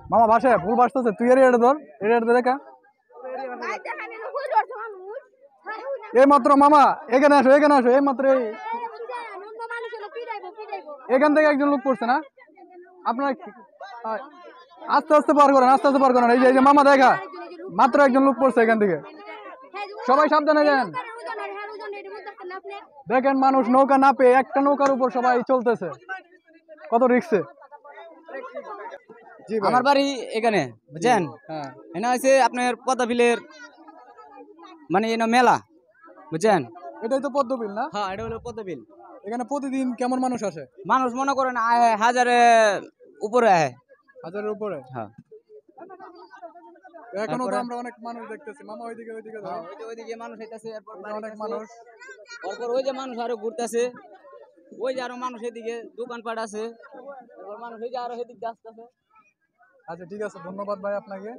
মামা ভাসে ফুল ভাসতেছে তুই এটা ধর এটা দেখা এই মাত্র মামা এখানে আসো এই মাত্র এখান থেকে একজন লোক পড়ছে না আপনার আস্তে আস্তে পার করেন এই যে মামা দেখা মাত্র একজন লোক পড়ছে এখান থেকে সবাই সাবধানে যান দেখেন মানুষ নৌকা না পেয়ে একটা নৌকার উপর সবাই চলতেছে কত রিস্কে আমার বাড়ি এখানে বুঝছেন এনে হয়েছে আপনার পদ্মবিলের মানে এনে মেলা বুঝছেন এটাই তো পদ্মবিল না হ্যাঁ এটা হলো পদ্মবিল এখানে প্রতিদিন কেমন মানুষ আসে মানুষ মনে করেন আয় হাজারের উপরে আয় হাজারের উপরে হ্যাঁ এখনো তো আমরা অনেক মানুষ দেখতেছি মামা ওইদিকে ওইদিকে মানুষ হইতাছে অনেক মানুষ তারপর ওই যে মানুষ আরো ঘুরতেছে ওই যে আরো মানুষ এদিকে দোকানপাট আছে তারপর মানুষ ওই যে আরো এদিকে আসতেছে আচ্ছা ঠিক আছে ধন্যবাদ ভাই আপনাকে